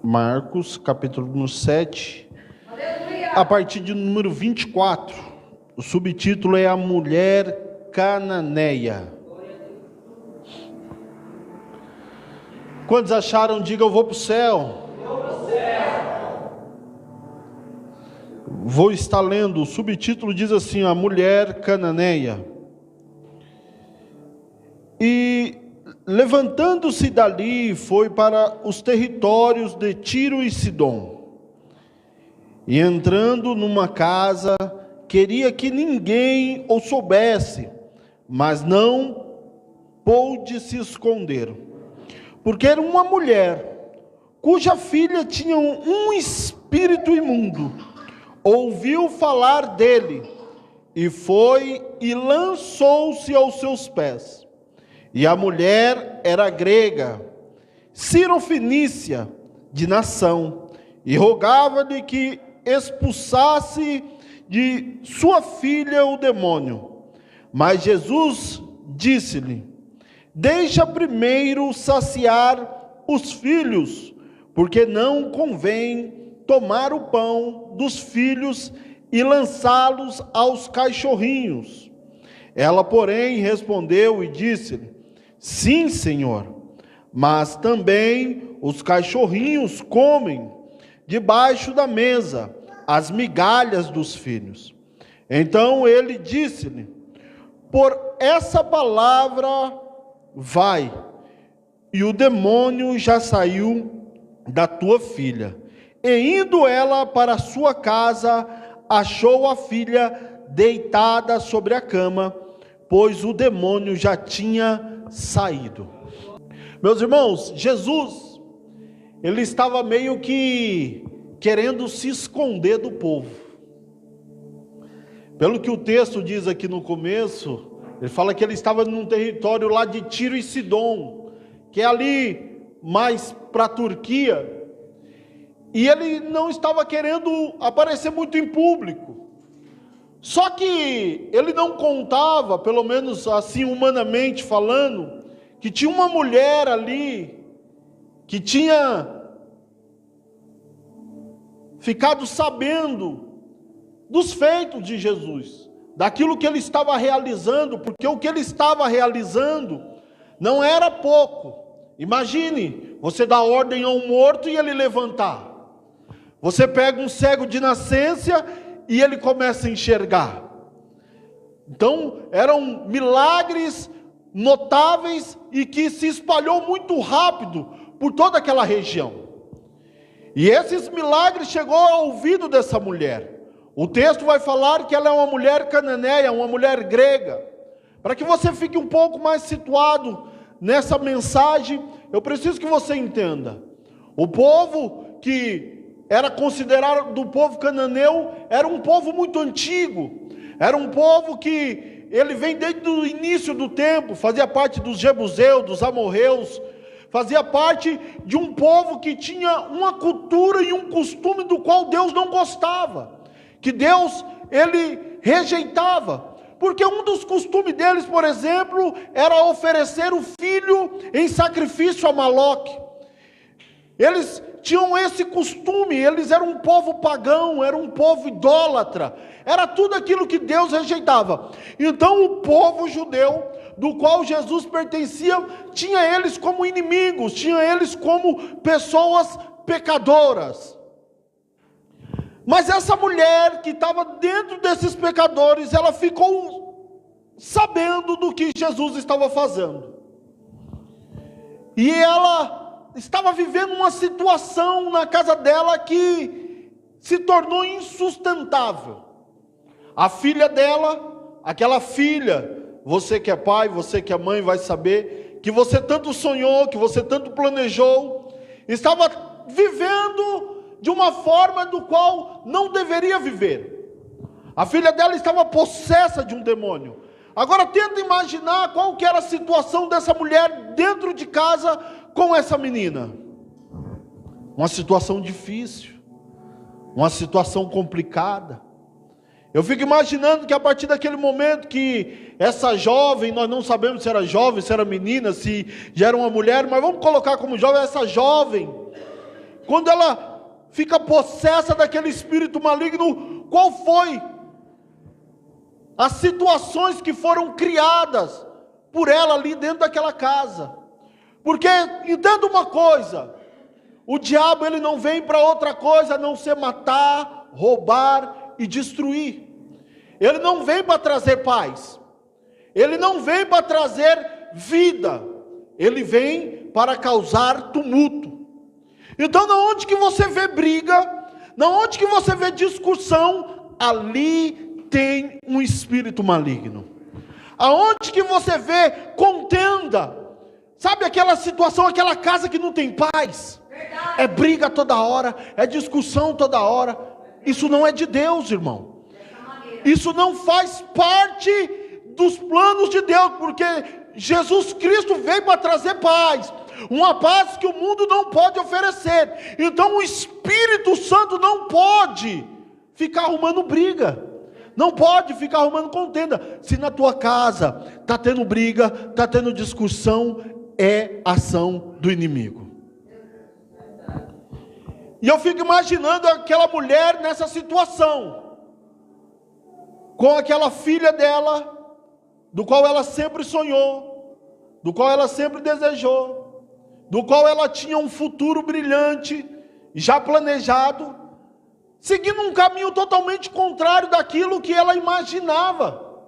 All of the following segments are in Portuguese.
Marcos, capítulo 7, a partir de número 24. O subtítulo é A Mulher Cananeia. Quantos acharam? Diga, eu vou para o céu. Vou estar lendo. O subtítulo diz assim: A Mulher Cananeia. E levantando-se dali, foi para os territórios de Tiro e Sidom. E entrando numa casa, queria que ninguém o soubesse, mas não pôde se esconder, porque era uma mulher, cuja filha tinha um espírito imundo. Ouviu falar dele, e foi e lançou-se aos seus pés. E a mulher era grega, cirofenícia de nação, e rogava-lhe que expulsasse de sua filha o demônio. Mas Jesus disse-lhe: deixa primeiro saciar os filhos, porque não convém tomar o pão dos filhos e lançá-los aos cachorrinhos. Ela, porém, respondeu e disse-lhe: sim, Senhor, mas também os cachorrinhos comem debaixo da mesa as migalhas dos filhos. Então ele disse-lhe: por essa palavra vai, e o demônio já saiu da tua filha. E indo ela para sua casa, achou a filha deitada sobre a cama, pois o demônio já tinha saído. Meus irmãos, Jesus, ele estava meio que querendo se esconder do povo. Pelo que o texto diz aqui no começo, ele fala que ele estava num território lá de Tiro e Sidom, que é ali mais para a Turquia, e ele não estava querendo aparecer muito em público. Só que ele não contava, pelo menos assim humanamente falando, que tinha uma mulher ali que tinha ficado sabendo dos feitos de Jesus, daquilo que ele estava realizando, porque o que ele estava realizando não era pouco. Imagine, você dá ordem a um morto e ele levantar. Você pega um cego de nascença e ele começa a enxergar. Então, eram milagres notáveis e que se espalhou muito rápido por toda aquela região. E esses milagres chegou ao ouvido dessa mulher. O texto vai falar que ela é uma mulher cananeia, uma mulher grega. Para que você fique um pouco mais situado nessa mensagem, eu preciso que você entenda. O povo que era considerado do povo cananeu, era um povo muito antigo, era um povo que ele vem desde o início do tempo, fazia parte dos jebuseus, dos amorreus, fazia parte de um povo que tinha uma cultura e um costume do qual Deus não gostava, que Deus, ele rejeitava, porque um dos costumes deles, por exemplo, era oferecer o filho em sacrifício a Moloque. Eles tinham esse costume, eles eram um povo pagão, era um povo idólatra, era tudo aquilo que Deus rejeitava. Então o povo judeu, do qual Jesus pertencia, tinha eles como inimigos, tinha eles como pessoas pecadoras. Mas essa mulher que estava dentro desses pecadores, ela ficou sabendo do que Jesus estava fazendo. E ela estava vivendo uma situação na casa dela que se tornou insustentável. A filha dela, aquela filha, você que é pai, você que é mãe vai saber, que você tanto sonhou, que você tanto planejou, estava vivendo de uma forma do qual não deveria viver. A filha dela estava possessa de um demônio. Agora tenta imaginar qual que era a situação dessa mulher dentro de casa com essa menina. Uma situação difícil, uma situação complicada. Eu fico imaginando que a partir daquele momento que essa jovem, nós não sabemos se era jovem, se era menina, se já era uma mulher, mas vamos colocar como jovem, essa jovem quando ela fica possessa daquele espírito maligno, qual foi as situações que foram criadas por ela ali dentro daquela casa? Porque, entenda uma coisa, o diabo ele não vem para outra coisa a não ser matar, roubar e destruir. Ele não vem para trazer paz, ele não vem para trazer vida, ele vem para causar tumulto. Então, na onde que você vê briga, na onde que você vê discussão, ali tem um espírito maligno. Aonde que você vê contenda, sabe aquela situação, aquela casa que não tem paz, é briga toda hora, é discussão toda hora, isso não é de Deus, irmão. Isso não faz parte dos planos de Deus, porque Jesus Cristo veio para trazer paz, uma paz que o mundo não pode oferecer. Então o Espírito Santo não pode ficar arrumando briga, não pode ficar arrumando contenda. Se na tua casa está tendo briga, está tendo discussão, é ação do inimigo. E eu fico imaginando aquela mulher nessa situação, com aquela filha dela, do qual ela sempre sonhou, do qual ela sempre desejou, do qual ela tinha um futuro brilhante, já planejado, seguindo um caminho totalmente contrário daquilo que ela imaginava,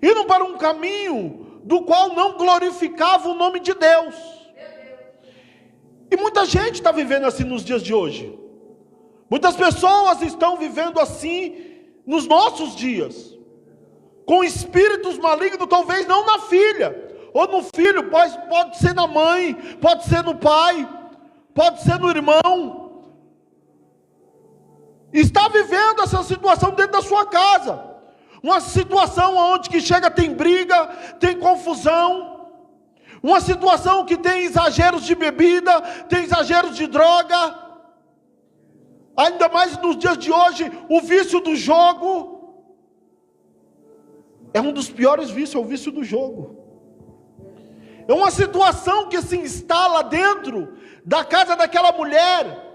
indo para um caminho do qual não glorificava o nome de Deus. E muita gente está vivendo assim nos dias de hoje, muitas pessoas estão vivendo assim nos nossos dias, com espíritos malignos, talvez não na filha, ou no filho, pode ser na mãe, pode ser no pai, pode ser no irmão, está vivendo essa situação dentro da sua casa, uma situação onde que chega tem briga, tem confusão, uma situação que tem exageros de bebida, tem exageros de droga, ainda mais nos dias de hoje, o vício do jogo, é um dos piores vícios, é o vício do jogo. É uma situação que se instala dentro da casa daquela mulher,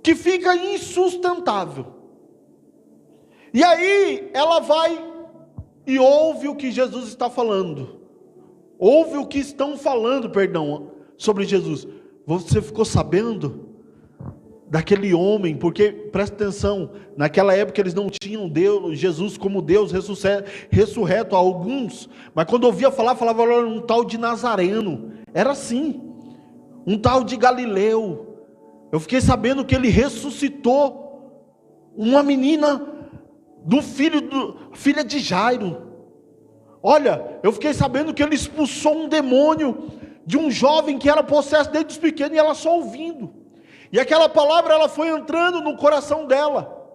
que fica insustentável. E aí ela vai e ouve o que Jesus está falando, ouve o que estão falando, sobre Jesus. Você ficou sabendo daquele homem? Porque, presta atenção, naquela época eles não tinham Deus, Jesus como Deus ressurreto a alguns, mas quando ouvia falar, falava um tal de Nazareno, era assim, um tal de Galileu. Eu fiquei sabendo que ele ressuscitou uma menina, filha de Jairo. Olha, eu fiquei sabendo que ele expulsou um demônio de um jovem que era possesso desde os pequenos, e ela só ouvindo. E aquela palavra ela foi entrando no coração dela,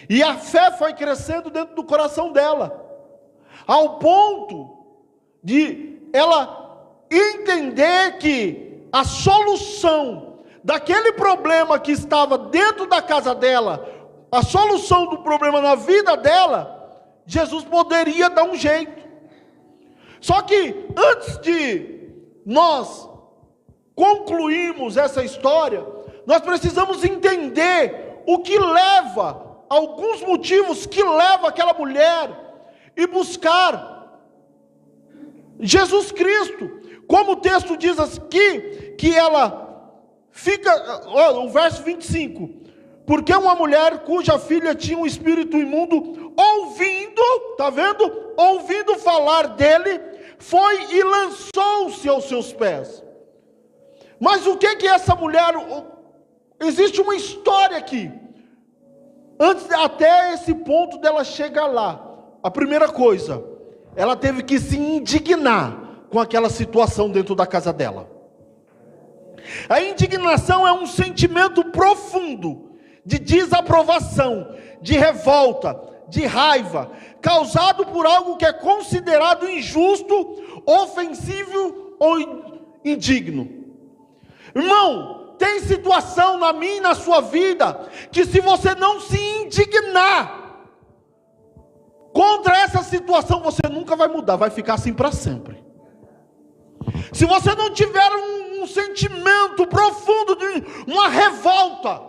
e a fé foi crescendo dentro do coração dela, ao ponto de ela entender que a solução daquele problema que estava dentro da casa dela, a solução do problema na vida dela, Jesus poderia dar um jeito. Só que antes de nós concluirmos essa história, nós precisamos entender o que leva, alguns motivos que levam aquela mulher e buscar Jesus Cristo. Como o texto diz aqui, que ela fica, o verso 25, porque uma mulher cuja filha tinha um espírito imundo, ouvindo, está vendo? Ouvindo falar dele, foi e lançou-se aos seus pés. Mas o que essa mulher... Existe uma história aqui, antes até esse ponto dela chegar lá. A primeira coisa, ela teve que se indignar com aquela situação dentro da casa dela. A indignação é um sentimento profundo de desaprovação, de revolta, de raiva, causado por algo que é considerado injusto, ofensivo ou indigno. Irmão, tem situação na minha e na sua vida, que se você não se indignar contra essa situação, você nunca vai mudar, vai ficar assim para sempre. Se você não tiver um um sentimento profundo de uma revolta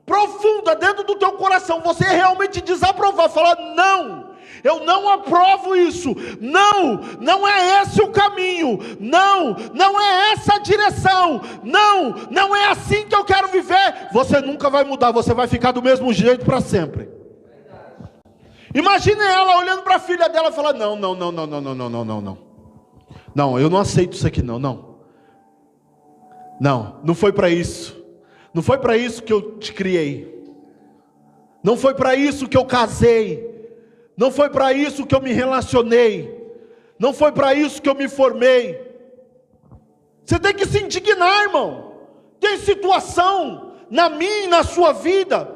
profunda dentro do teu coração, você realmente desaprovar, falar: não, eu não aprovo isso, não é esse o caminho, não é essa a direção, não é assim que eu quero viver, você nunca vai mudar, você vai ficar do mesmo jeito para sempre. Imagine ela olhando para a filha dela e falar: não, eu não aceito isso aqui, não foi para isso. Não foi para isso que eu te criei. Não foi para isso que eu casei. Não foi para isso que eu me relacionei. Não foi para isso que eu me formei. Você tem que se indignar, irmão. Tem situação na minha e na sua vida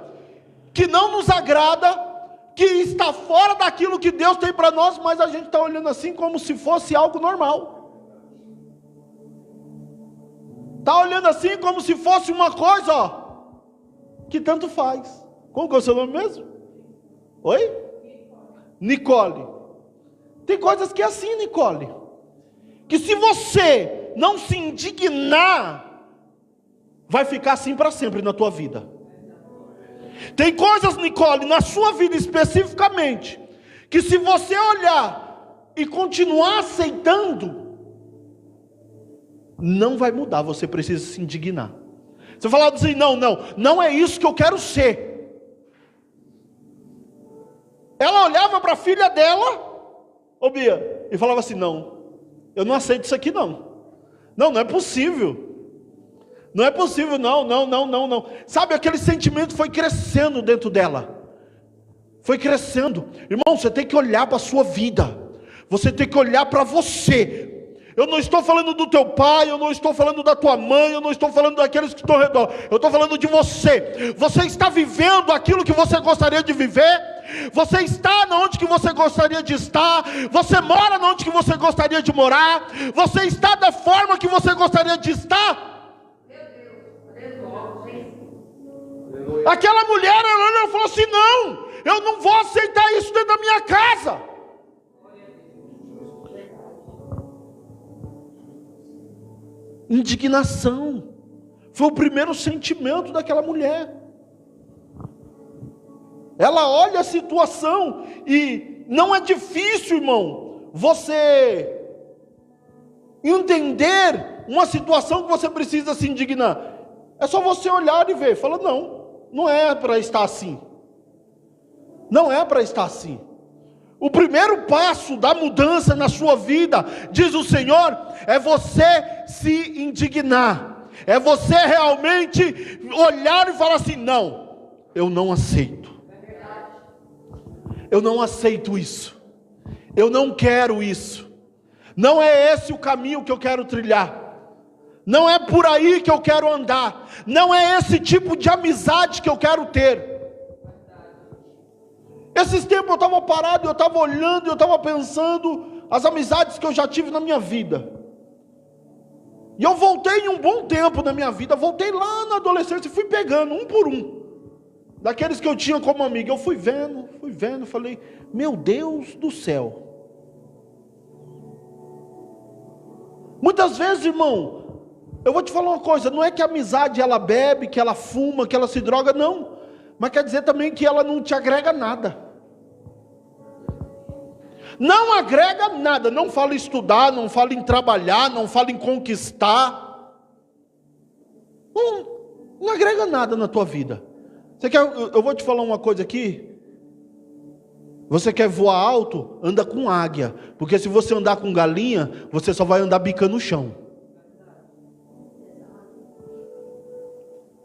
que não nos agrada, que está fora daquilo que Deus tem para nós, mas a gente está olhando assim como se fosse algo normal. Está olhando assim como se fosse uma coisa, que tanto faz. Como que é o seu nome mesmo? Oi? Nicole. Tem coisas que é assim, Nicole, que se você não se indignar, vai ficar assim para sempre na tua vida. Tem coisas, Nicole, na sua vida especificamente, que se você olhar e continuar aceitando, não vai mudar, você precisa se indignar. Você fala assim: não é isso que eu quero ser. Ela olhava para a filha dela, ô Bia, e falava assim: não, eu não aceito isso aqui não é possível. Não é possível, não. Sabe, aquele sentimento foi crescendo dentro dela. Foi crescendo. Irmão, você tem que olhar para a sua vida. Você tem que olhar para você. Eu não estou falando do teu pai, eu não estou falando da tua mãe, eu não estou falando daqueles que estão ao redor. Eu estou falando de você. Você está vivendo aquilo que você gostaria de viver? Você está onde que você gostaria de estar? Você mora onde que você gostaria de morar? Você está da forma que você gostaria de estar? Aquela mulher, ela falou assim: não, eu não vou aceitar isso dentro da minha casa. Indignação foi o primeiro sentimento daquela mulher. Ela olha a situação e não é difícil, irmão, você entender uma situação que você precisa se indignar. É só você olhar e ver, fala: não é para estar assim. Não é para estar assim. O primeiro passo da mudança na sua vida, diz o Senhor, é você se indignar. É você realmente olhar e falar assim: não, eu não aceito. Eu não aceito isso. Eu não quero isso. Não é esse o caminho que eu quero trilhar. Não é por aí que eu quero andar. Não é esse tipo de amizade que eu quero ter. Esses tempos eu estava parado, eu estava olhando, eu estava pensando as amizades que eu já tive na minha vida. E eu voltei em um bom tempo na minha vida, voltei lá na adolescência e fui pegando um por um. Daqueles que eu tinha como amigo, eu fui vendo, falei: meu Deus do céu. Muitas vezes, irmão, eu vou te falar uma coisa, não é que a amizade ela bebe, que ela fuma, que ela se droga, não. Mas quer dizer também que ela não te agrega nada. Não agrega nada. Não fala em estudar, não fala em trabalhar, não fala em conquistar. Não agrega nada na tua vida. Você quer, eu vou te falar uma coisa aqui. Você quer voar alto? Anda com águia. Porque se você andar com galinha, você só vai andar bicando o chão.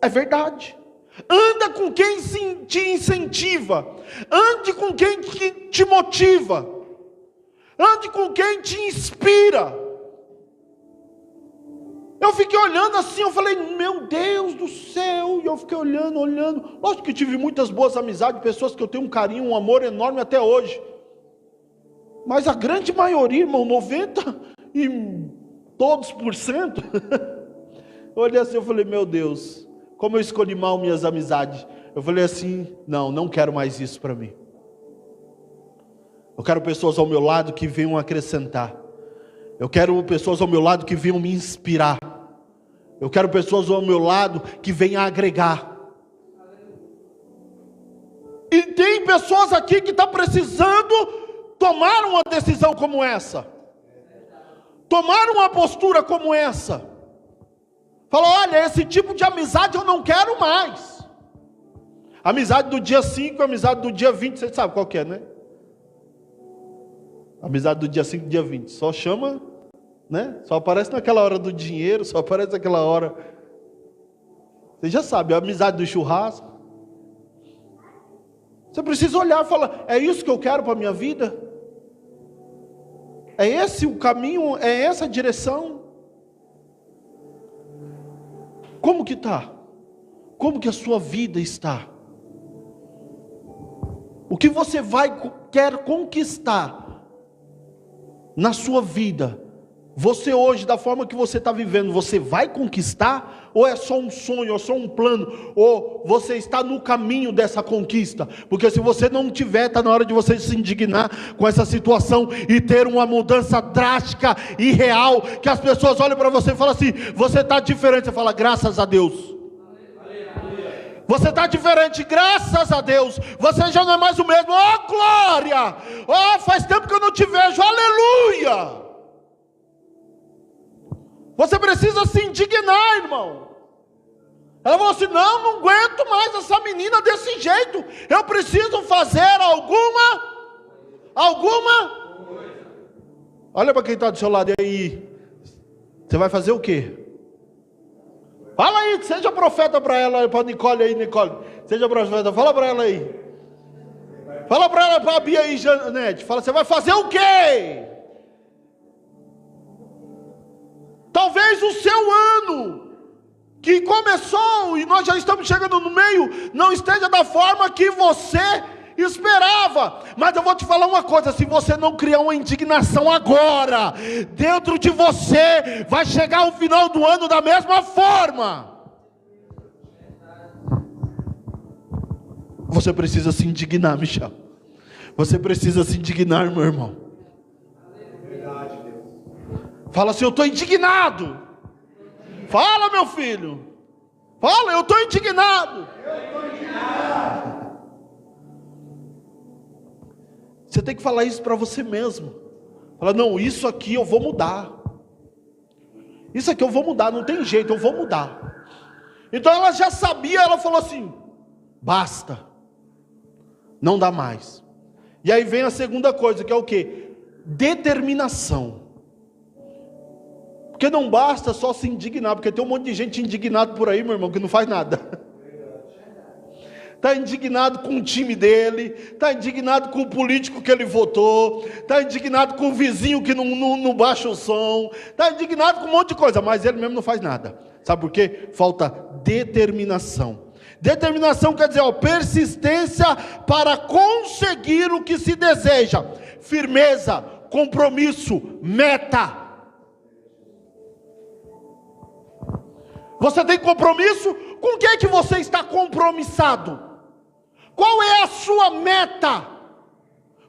É verdade. Anda com quem te incentiva. Ande com quem te motiva. Ande com quem te inspira. Eu fiquei olhando assim, eu falei: meu Deus do céu. E eu fiquei olhando. Lógico que tive muitas boas amizades, pessoas que eu tenho um carinho, um amor enorme até hoje. Mas a grande maioria, irmão, 90 e todos por cento. Eu olhei assim, eu falei: meu Deus, como eu escolhi mal minhas amizades. Eu falei assim: não quero mais isso para mim. Eu quero pessoas ao meu lado que venham acrescentar. Eu quero pessoas ao meu lado que venham me inspirar. Eu quero pessoas ao meu lado que venham agregar. E tem pessoas aqui que estão precisando tomar uma decisão como essa. Tomar uma postura como essa. Fala, olha, esse tipo de amizade eu não quero mais. Amizade do dia 5, amizade do dia 20, você sabe qual que é, né? Amizade do dia 5 e dia 20. Só chama, né? Só aparece naquela hora do dinheiro, só aparece naquela hora. Você já sabe, a amizade do churrasco. Você precisa olhar e falar, é isso que eu quero para a minha vida? É esse o caminho? É essa a direção? Como que está? Como que a sua vida está? O que você quer conquistar na sua vida? Você hoje, da forma que você está vivendo, você vai conquistar? Ou é só um sonho, ou só um plano? Ou você está no caminho dessa conquista? Porque se você não tiver, está na hora de você se indignar com essa situação e ter uma mudança drástica e real, que as pessoas olham para você e falam assim, você está diferente. Você fala, graças a Deus. Você está diferente, graças a Deus. Você já não é mais o mesmo. Oh, glória! Oh, faz tempo que eu não te vejo. Aleluia! Você precisa se indignar, irmão. Ela falou assim, não aguento mais essa menina desse jeito. Eu preciso fazer alguma. Olha para quem está do seu lado aí. Você vai fazer o quê? Fala aí, seja profeta para ela, para Nicole aí, Nicole. Seja profeta, fala para ela aí. Fala para ela, para a Bia aí, Janete. Fala, você vai fazer o quê? Talvez o seu ano, que começou, e nós já estamos chegando no meio, não esteja da forma que você esperava. Mas eu vou te falar uma coisa, se você não criar uma indignação agora, dentro de você, vai chegar o final do ano da mesma forma. Você precisa se indignar, Michel. Você precisa se indignar, meu irmão. Fala assim, eu estou indignado. Fala, meu filho. Fala, eu estou indignado. Você tem que falar isso para você mesmo. Fala, não, isso aqui eu vou mudar. Isso aqui eu vou mudar, não tem jeito, eu vou mudar. Então ela já sabia, ela falou assim, basta. Não dá mais. E aí vem a segunda coisa, que é o quê? Determinação. Porque não basta só se indignar, porque tem um monte de gente indignado por aí, meu irmão, que não faz nada. Está indignado com o time dele, está indignado com o político que ele votou, está indignado com o vizinho que não baixa o som, está indignado com um monte de coisa, mas ele mesmo não faz nada. Sabe por quê? Falta determinação. Determinação quer dizer, persistência para conseguir o que se deseja. Firmeza, compromisso, meta. Você tem compromisso? Com o que é que você está compromissado? Qual é a sua meta?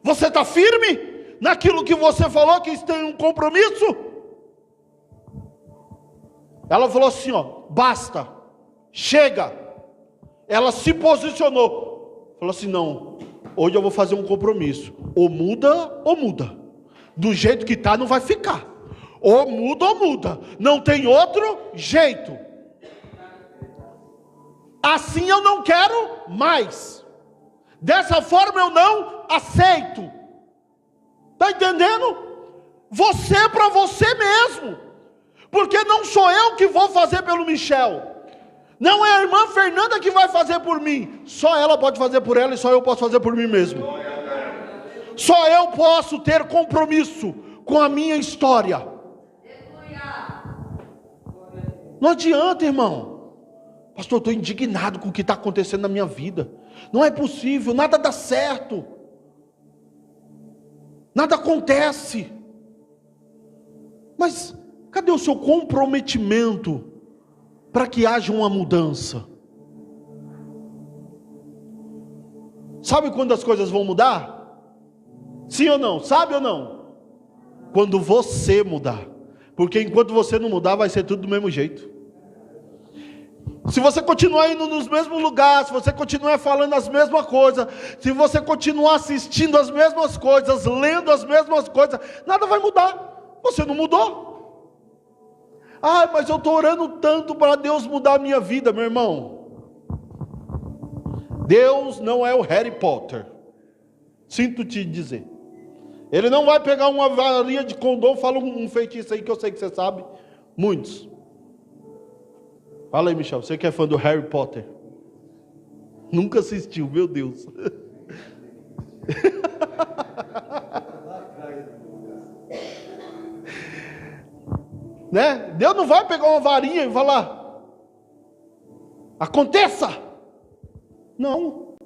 Você está firme naquilo que você falou que tem um compromisso? Ela falou assim, ó, basta, chega. Ela se posicionou. Falou assim, não, hoje eu vou fazer um compromisso. Ou muda. Do jeito que está não vai ficar. Ou muda. Não tem outro jeito. Assim eu não quero mais. Dessa forma eu não aceito. Está entendendo? Você é para você mesmo. Porque não sou eu que vou fazer pelo Michel. Não é a irmã Fernanda que vai fazer por mim. Só ela pode fazer por ela e só eu posso fazer por mim mesmo. Só eu posso ter compromisso com a minha história. Não adianta, irmão. Pastor, eu estou indignado com o que está acontecendo na minha vida. Não é possível, nada dá certo. Nada acontece. Mas cadê o seu comprometimento para que haja uma mudança? Sabe quando as coisas vão mudar? Sim ou não? Sabe ou não? Quando você mudar. Porque enquanto você não mudar, vai ser tudo do mesmo jeito. Se você continuar indo nos mesmos lugares, se você continuar falando as mesmas coisas, se você continuar assistindo as mesmas coisas, lendo as mesmas coisas, nada vai mudar. Você não mudou. Ah, mas eu estou orando tanto para Deus mudar a minha vida, meu irmão. Deus não é o Harry Potter. Sinto te dizer. Ele não vai pegar uma varinha de condom, fala um feitiço aí que eu sei que você sabe. Muitos. Fala aí, Michel, você que é fã do Harry Potter. Nunca assistiu, meu Deus. Né? Deus não vai pegar uma varinha e falar: aconteça. Não.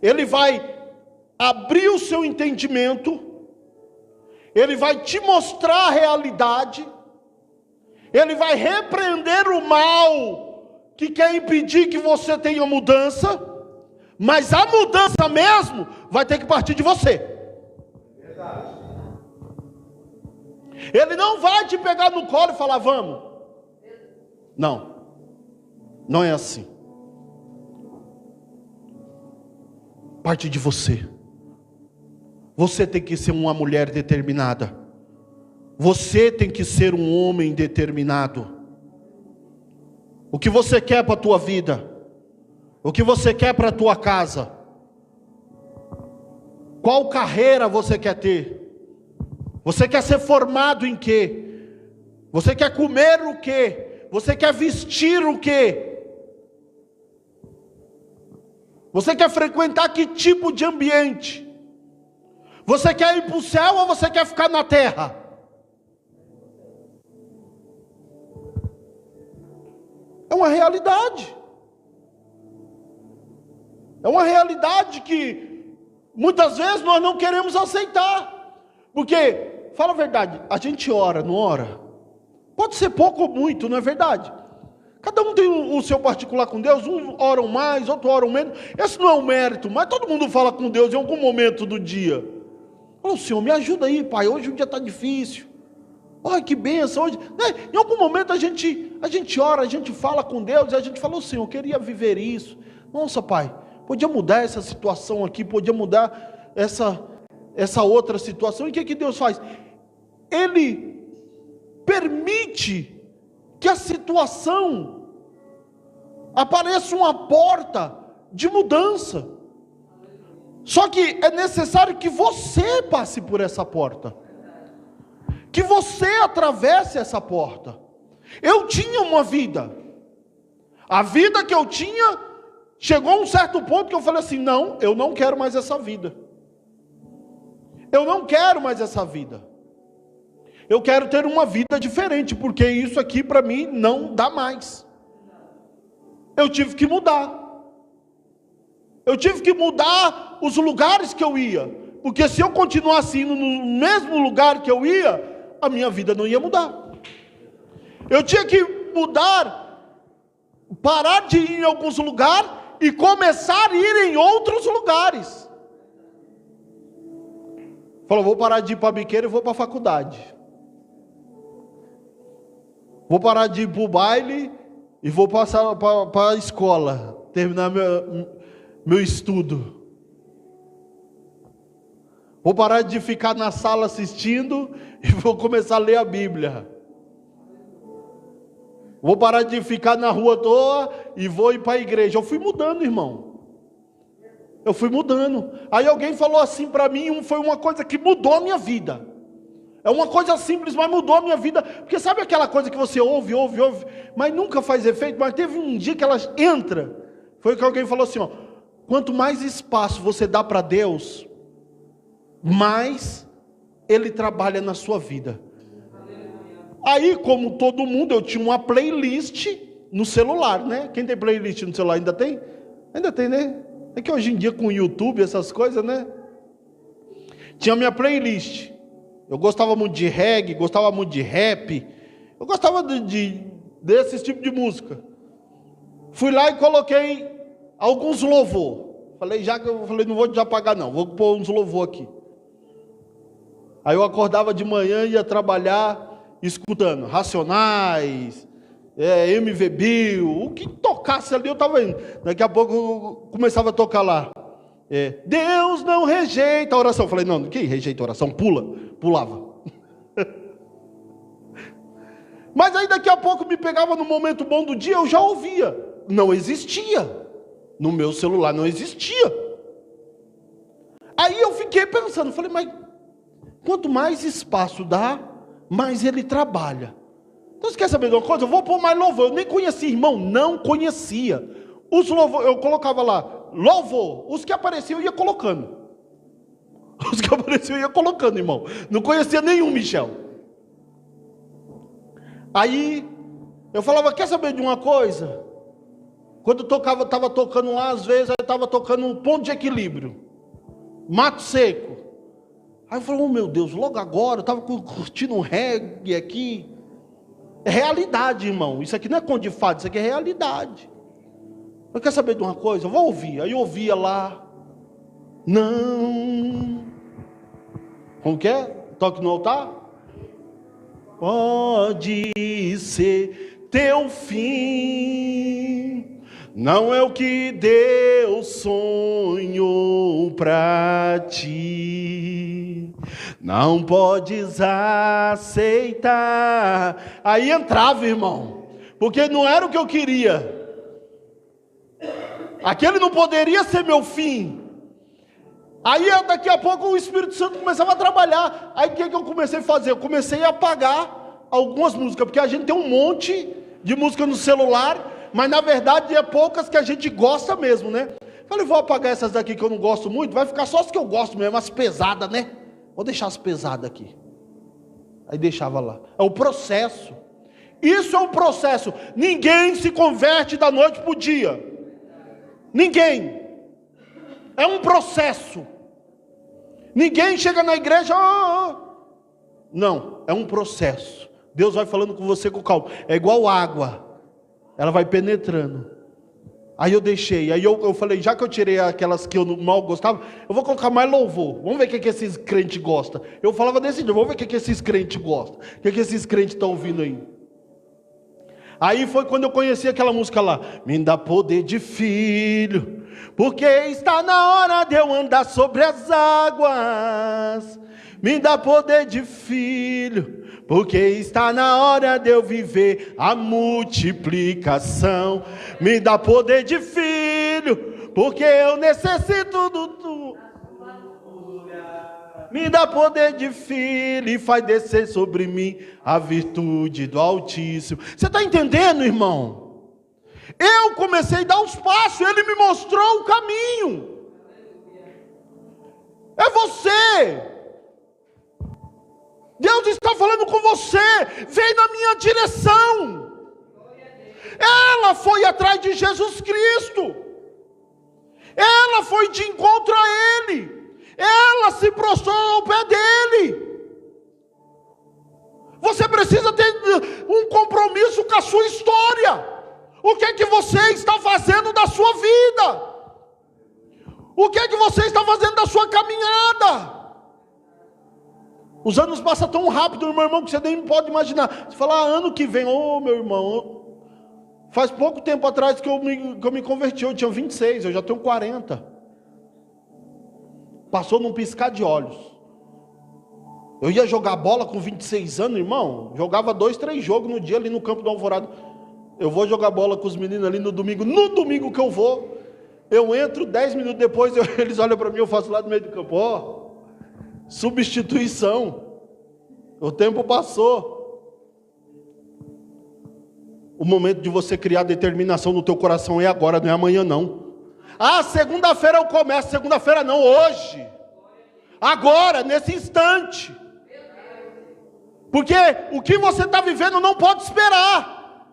Ele vai abrir o seu entendimento. Ele vai te mostrar a realidade. Ele vai repreender o mal que quer impedir que você tenha mudança, mas a mudança mesmo vai ter que partir de você. Verdade. Ele não vai te pegar no colo e falar: vamos. Não, não é assim. Parte de você. Você tem que ser uma mulher determinada. Você tem que ser um homem determinado. O que você quer para a tua vida? O que você quer para a tua casa? Qual carreira você quer ter? Você quer ser formado em quê? Você quer comer o quê? Você quer vestir o quê? Você quer frequentar que tipo de ambiente? Você quer ir para o céu ou você quer ficar na terra? É uma realidade. É uma realidade que muitas vezes nós não queremos aceitar. Porque, fala a verdade, a gente ora, não ora? Pode ser pouco ou muito, não é verdade? Cada um tem o seu particular com Deus, uns oram mais, outros oram menos. Esse não é um mérito, mas todo mundo fala com Deus em algum momento do dia. Fala: Senhor, me ajuda aí, Pai, hoje o dia está difícil. Olha que bênção hoje, né? Em algum momento a gente ora, a gente fala com Deus, e a gente fala: oh, Senhor, eu queria viver isso. Nossa, Pai, podia mudar essa situação aqui, podia mudar essa outra situação. E o que Deus faz? Ele permite que a situação apareça uma porta de mudança. Só que é necessário que você passe por essa porta. Que você atravesse essa porta. Eu tinha uma vida. A vida que eu tinha, chegou a um certo ponto que eu falei assim: não, eu não quero mais essa vida. Eu não quero mais essa vida. Eu quero ter uma vida diferente, porque isso aqui para mim não dá mais. Eu tive que mudar. Eu tive que mudar os lugares que eu ia. Porque se eu continuasse indo no mesmo lugar que eu ia, a minha vida não ia mudar. Eu tinha que mudar, parar de ir em alguns lugares e começar a ir em outros lugares. Falou: vou parar de ir para a biqueira e vou para a faculdade. Vou parar de ir para o baile e vou passar para a escola, terminar meu estudo. Vou parar de ficar na sala assistindo e vou começar a ler a Bíblia. Vou parar de ficar na rua à toa e vou ir para a igreja. Eu fui mudando, irmão. Eu fui mudando. Aí alguém falou assim para mim, foi uma coisa que mudou a minha vida. É uma coisa simples, mas mudou a minha vida. Porque sabe aquela coisa que você ouve, mas nunca faz efeito? Mas teve um dia que ela entra. Foi que alguém falou assim: ó, quanto mais espaço você dá para Deus, mais Ele trabalha na sua vida. Aí, como todo mundo, eu tinha uma playlist no celular, né? Quem tem playlist no celular ainda tem? Ainda tem, né? É que hoje em dia com o YouTube, essas coisas, né? Tinha minha playlist. Eu gostava muito de reggae, gostava muito de rap. Eu gostava desse tipo de música. Fui lá e coloquei alguns louvor. Falei, não vou te apagar não, vou pôr uns louvor aqui. Aí eu acordava de manhã e ia trabalhar escutando Racionais, MV Bill, o que tocava tocasse ali, eu estava indo. Daqui a pouco eu começava a tocar lá. Deus não rejeita a oração. Eu falei, não, que rejeita a oração? Pulava. Mas aí daqui a pouco me pegava no momento bom do dia, eu já ouvia. Não existia. No meu celular não existia. Aí eu fiquei pensando, falei, mas quanto mais espaço dá, mais ele trabalha. Então você quer saber de uma coisa? Eu vou pôr mais louvor. Eu nem conhecia, irmão, não conhecia. Os louvor, eu colocava lá, louvor. Os que apareciam eu ia colocando. Os que apareciam eu ia colocando, irmão. Não conhecia nenhum, Michel. Aí eu falava, quer saber de uma coisa? Quando eu estava tocando lá, às vezes, eu estava tocando um ponto de equilíbrio. Mato Seco. Aí eu falei, oh meu Deus, logo agora, eu estava curtindo um reggae aqui. É realidade, irmão. Isso aqui não é conto de fada, isso aqui é realidade. Eu quero saber de uma coisa? Eu vou ouvir. Aí eu ouvia lá. Não. Como que é? Toque no altar. Pode ser teu fim. Não é o que Deus sonhou para ti. Não podes aceitar. Aí entrava, irmão, porque não era o que eu queria. Aquele não poderia ser meu fim. Aí daqui a pouco o Espírito Santo começava a trabalhar. Aí o que eu comecei a fazer? Eu comecei a apagar algumas músicas, porque a gente tem um monte de música no celular, mas na verdade é poucas que a gente gosta mesmo, né? Falei, vou apagar essas daqui que eu não gosto muito, vai ficar só as que eu gosto mesmo, as pesadas, né? Vou deixar as pesadas aqui. Aí deixava lá. É o processo. Isso é um processo. Ninguém se converte da noite para o dia. Ninguém. É um processo. Ninguém chega na igreja. Não, é um processo. Deus vai falando com você com calma. É igual água. Ela vai penetrando. Aí eu deixei, aí eu falei, já que eu tirei aquelas que eu mal gostava, eu vou colocar mais louvor. Vamos ver o que esses crentes gostam. Eu falava desse jeito, vamos ver o que esses crentes gostam. O que esses crentes estão ouvindo aí. Aí foi quando eu conheci aquela música lá. Me dá poder de filho, porque está na hora de eu andar sobre as águas. Me dá poder de filho, porque está na hora de eu viver a multiplicação. Me dá poder de filho, porque eu necessito do me dá poder de filho e faz descer sobre mim a virtude do Altíssimo. Você está entendendo, irmão? Eu comecei a dar os passos, ele me mostrou o caminho. É você. Deus está falando com você. Vem na minha direção. Ela foi atrás de Jesus Cristo. Ela foi de encontro a Ele. Ela se prostrou ao pé dele. Você precisa ter um compromisso com a sua história. O que é que você está fazendo da sua vida? O que é que você está fazendo da sua caminhada? Os anos passam tão rápido, meu irmão, que você nem pode imaginar. Você fala, ano que vem, meu irmão, faz pouco tempo atrás que eu me converti, eu tinha 26, eu já tenho 40. Passou num piscar de olhos. Eu ia jogar bola com 26 anos, irmão. Jogava 2, 3 jogos no dia ali no campo do Alvorada. Eu vou jogar bola com os meninos ali no domingo. No domingo que eu vou, eu entro, 10 minutos depois, eles olham para mim, eu faço lá no meio do campo. Substituição. O tempo passou. O momento de você criar determinação no teu coração é agora, não é amanhã não. Segunda-feira eu começo. Segunda-feira não, hoje. Agora, nesse instante. Porque o que você está vivendo não pode esperar.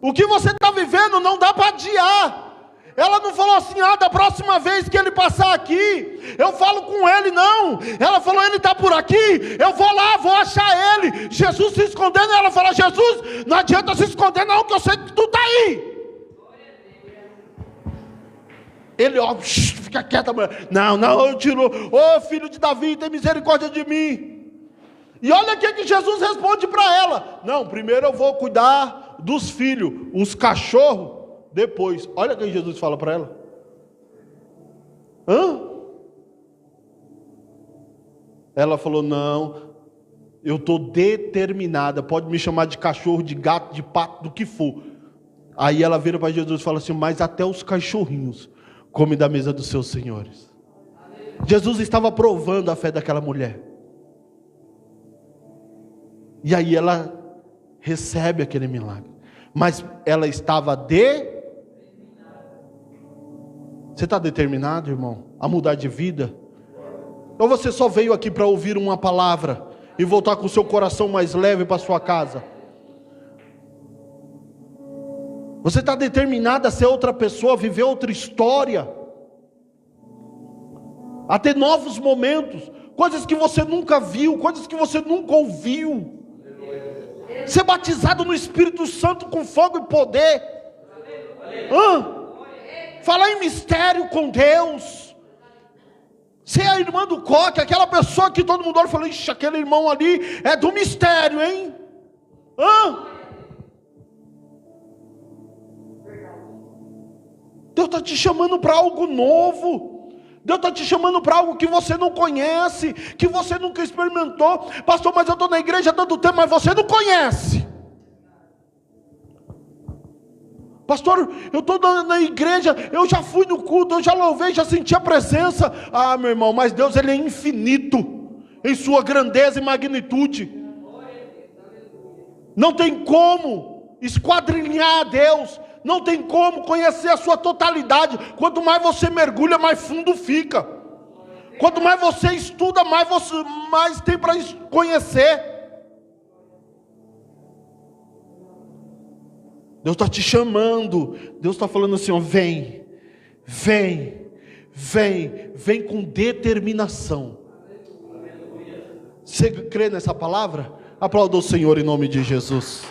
O que você está vivendo não dá para adiar. Ela não falou assim, da próxima vez que ele passar aqui, eu falo com ele, não. Ela falou, ele está por aqui, eu vou lá, vou achar ele. Jesus se escondendo, ela fala, Jesus, não adianta se esconder não, que eu sei que tu está aí. Ele, fica quieta, mulher. Não, eu tiro. Filho de Davi, tem misericórdia de mim. E olha o que Jesus responde para ela. Não, primeiro eu vou cuidar dos filhos. Os cachorros depois. Olha o que Jesus fala para ela. Hã? Ela falou, não, eu estou determinada, pode me chamar de cachorro, de gato, de pato, do que for. Aí ela vira para Jesus e fala assim, mas até os cachorrinhos comem da mesa dos seus senhores. Jesus estava provando a fé daquela mulher. E aí ela recebe aquele milagre. Mas ela estava Você está determinado, irmão, a mudar de vida? Ou você só veio aqui para ouvir uma palavra e voltar com o seu coração mais leve para sua casa? Você está determinado a ser outra pessoa, a viver outra história, a ter novos momentos, coisas que você nunca viu, coisas que você nunca ouviu, ser batizado no Espírito Santo com fogo e poder, falar em mistério com Deus, ser a irmã do coque, aquela pessoa que todo mundo olha e fala, ixi, aquele irmão ali é do mistério, hein? Deus está te chamando para algo novo. Deus está te chamando para algo que você não conhece, que você nunca experimentou. Pastor, mas eu estou na igreja há tanto tempo, mas você não conhece. Pastor, eu estou na igreja, eu já fui no culto, eu já louvei, já senti a presença. Ah, meu irmão, mas Deus, Ele é infinito em sua grandeza e magnitude. Não tem como esquadrinhar a Deus. Não tem como conhecer a sua totalidade. Quanto mais você mergulha, mais fundo fica. Quanto mais você estuda, mais tem para conhecer. Deus está te chamando. Deus está falando assim, ó, vem com determinação. Você crê nessa palavra? Aplauda o Senhor em nome de Jesus.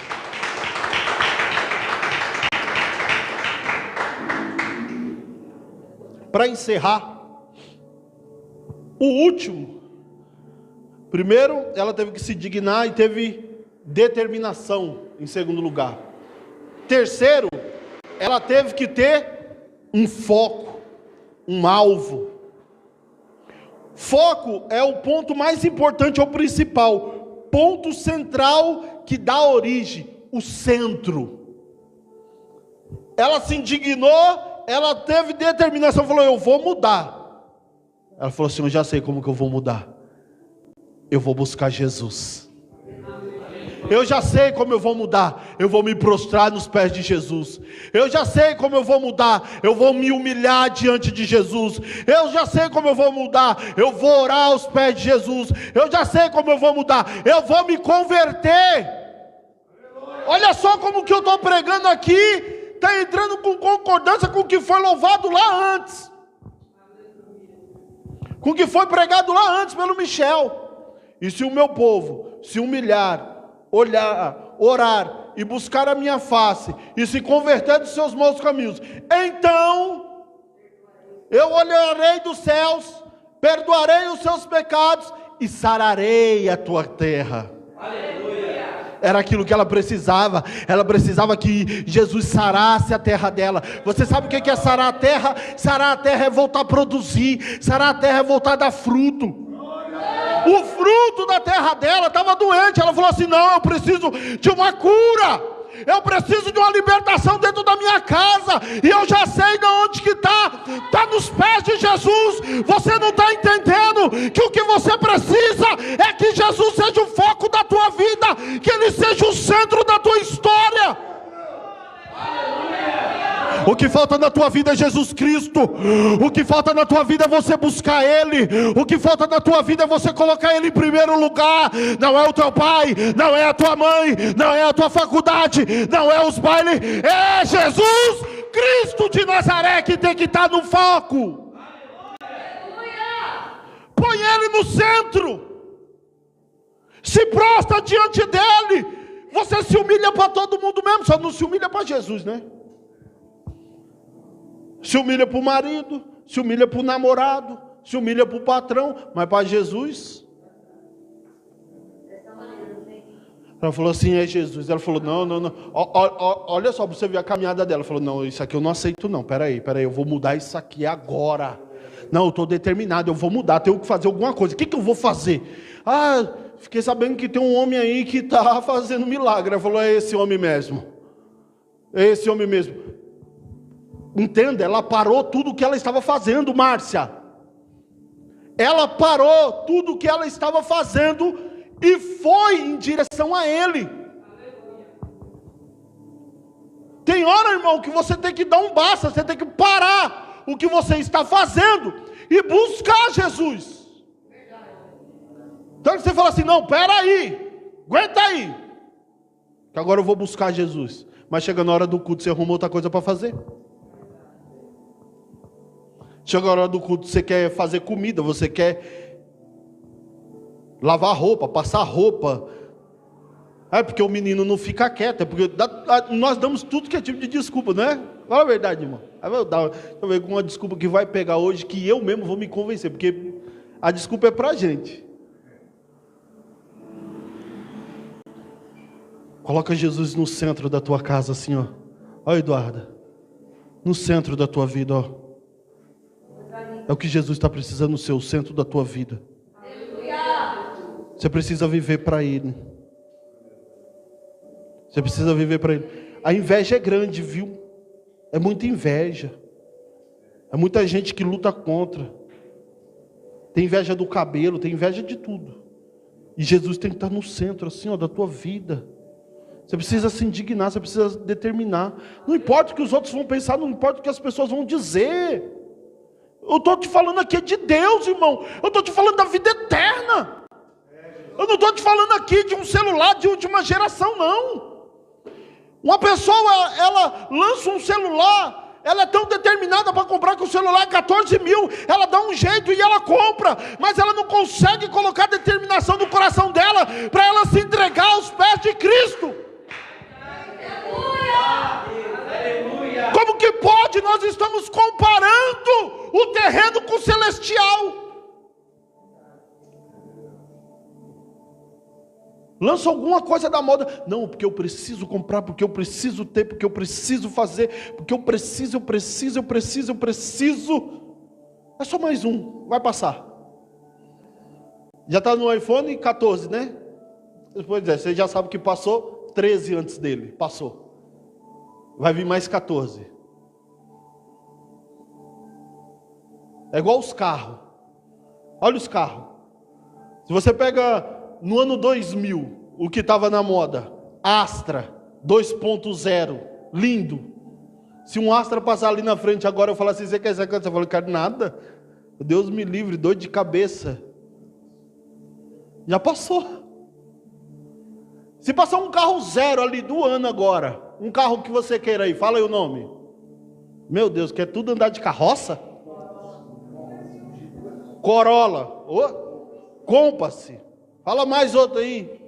Para encerrar, o último. Primeiro, ela teve que se dignar e teve determinação, em segundo lugar. Terceiro, ela teve que ter um foco, um alvo. Foco é o ponto mais importante, é o principal, ponto central que dá origem, o centro. Ela se indignou, ela teve determinação, falou, eu vou mudar. Ela falou assim, eu já sei como que eu vou mudar. Eu vou buscar Jesus. Eu já sei como eu vou mudar. Eu vou me prostrar nos pés de Jesus. Eu já sei como eu vou mudar. Eu vou me humilhar diante de Jesus. Eu já sei como eu vou mudar. Eu vou orar aos pés de Jesus. Eu já sei como eu vou mudar. Eu vou me converter. Olha só como que eu estou pregando aqui. Está entrando com concordância com o que foi louvado lá antes, com o que foi pregado lá antes pelo Michel. E se o meu povo se humilhar, orar e buscar a minha face e se converter dos seus maus caminhos, então eu olharei dos céus, perdoarei os seus pecados e sararei a tua terra. Aleluia. Era aquilo que ela precisava. Ela precisava que Jesus sarasse a terra dela. Você sabe o que é sarar a terra? Sarar a terra é voltar a produzir. Sarar a terra é voltar a dar fruto. O fruto da terra dela estava doente. Ela falou assim, não, eu preciso de uma cura. Eu preciso de uma libertação dentro da minha casa. E eu já sei de onde que está. Está nos pés de Jesus. Você não está entendendo que o que você precisa é que Jesus seja o foco da tua vida. Que Ele seja o centro da tua história. O que falta na tua vida é Jesus Cristo. O que falta na tua vida é você buscar Ele. O que falta na tua vida é você colocar Ele em primeiro lugar. Não é o teu pai, não é a tua mãe, não é a tua faculdade, não é os bailes. É Jesus Cristo de Nazaré que tem que estar no foco. Põe Ele no centro. Se prostra diante dEle. Você se humilha para todo mundo mesmo, só não se humilha para Jesus, né? Se humilha para o marido, se humilha para o namorado, se humilha para o patrão, mas para Jesus. Ela falou assim, é Jesus. Ela falou, não. Olha só, para você ver a caminhada dela. Ela falou, não, isso aqui eu não aceito não. Peraí, eu vou mudar isso aqui agora. Não, eu estou determinado, eu vou mudar, tenho que fazer alguma coisa. O que eu vou fazer? Fiquei sabendo que tem um homem aí que está fazendo milagre. Ela falou, é esse homem mesmo. É esse homem mesmo. Entenda, ela parou tudo o que ela estava fazendo, Márcia. Ela parou tudo o que ela estava fazendo e foi em direção a Ele. Tem hora, irmão, que você tem que dar um basta, você tem que parar o que você está fazendo e buscar Jesus. Então você fala assim, não, peraí, aguenta aí, que agora eu vou buscar Jesus. Mas chega na hora do culto, você arruma outra coisa para fazer. Chega na hora do culto, você quer fazer comida, você quer lavar roupa, passar roupa. É porque o menino não fica quieto, é porque nós damos tudo que é tipo de desculpa, não é? Fala a verdade, irmão. Aí eu vou dar uma desculpa que vai pegar hoje, que eu mesmo vou me convencer, porque a desculpa é pra gente. Coloca Jesus no centro da tua casa, assim, ó. Ó, Eduarda, no centro da tua vida, ó. É o que Jesus está precisando no seu centro da tua vida. Você precisa viver para Ele. Você precisa viver para Ele. A inveja é grande, viu? É muita inveja. É muita gente que luta contra. Tem inveja do cabelo, tem inveja de tudo. E Jesus tem que estar no centro, assim, ó, da tua vida. Você precisa se indignar, você precisa determinar. Não importa o que os outros vão pensar, não importa o que as pessoas vão dizer. Eu estou te falando aqui de Deus, irmão. Eu estou te falando da vida eterna. Eu não estou te falando aqui de um celular de última geração, não. Uma pessoa, ela lança um celular, ela é tão determinada para comprar que o celular é 14 mil, ela dá um jeito e ela compra, mas ela não consegue colocar determinação no coração dela, para ela se entregar aos pés de Cristo. Como que pode? Nós estamos comparando o terreno com o celestial. Lança alguma coisa da moda. Não, porque eu preciso comprar, porque eu preciso ter, porque eu preciso fazer, porque eu preciso. É só mais um, vai passar. Já está no iPhone 14, né? Pois é, você já sabe que passou 13 antes dele, passou. Vai vir mais 14. É igual os carros. Olha os carros. Se você pega no ano 2000, o que estava na moda, Astra 2.0, lindo. Se um Astra passar ali na frente agora, eu falar assim, você quer essa coisa? Você fala, quero nada. Deus me livre, dor de cabeça. Já passou. Se passar um carro zero ali do ano agora, um carro que você queira aí, fala aí o nome. Meu Deus, quer tudo andar de carroça? Corolla, Compass, fala mais outro aí.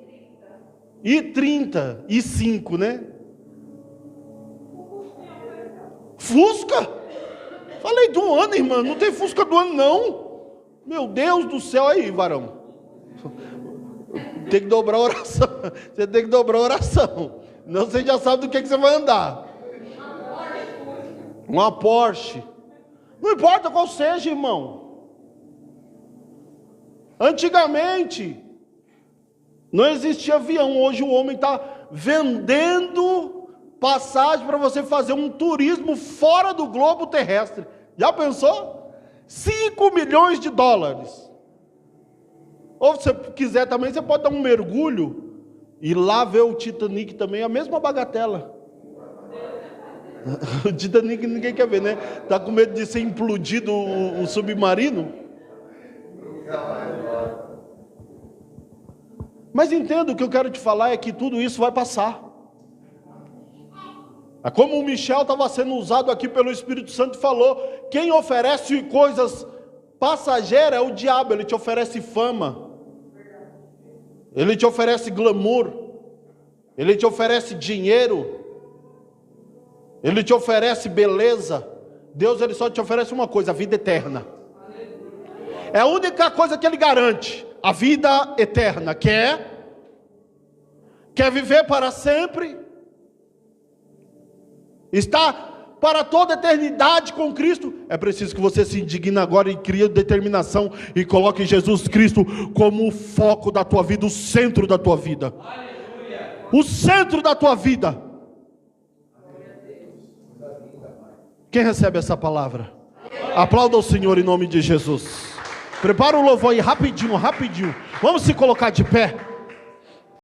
I30, I5, né? Fusca? Falei do ano, irmã, não tem Fusca do ano não. Meu Deus do céu, aí, varão. Tem que dobrar a oração. Você tem que dobrar a oração. Não, você já sabe do que você vai andar. Uma Porsche. Não importa qual seja, irmão. Antigamente, não existia avião. Hoje o homem está vendendo passagem para você fazer um turismo fora do globo terrestre. Já pensou? 5 milhões de dólares. Ou se você quiser também, você pode dar um mergulho e lá ver o Titanic também, a mesma bagatela. O Titanic ninguém quer ver, né? Está com medo de ser implodido o submarino? Mas entenda, o que eu quero te falar é que tudo isso vai passar. É como o Michel estava sendo usado aqui pelo Espírito Santo e falou, quem oferece coisas passageiras é o diabo, ele te oferece fama. Ele te oferece glamour, ele te oferece dinheiro, ele te oferece beleza. Deus, ele só te oferece uma coisa, a vida eterna. É a única coisa que ele garante, a vida eterna. Quer? Quer viver para sempre? Está para toda a eternidade com Cristo? É preciso que você se indigne agora e crie determinação e coloque Jesus Cristo como o foco da tua vida, o centro da tua vida. Aleluia. O centro da tua vida. Quem recebe essa palavra? Aplauda o Senhor em nome de Jesus. Prepara o louvor aí rapidinho, rapidinho. Vamos se colocar de pé.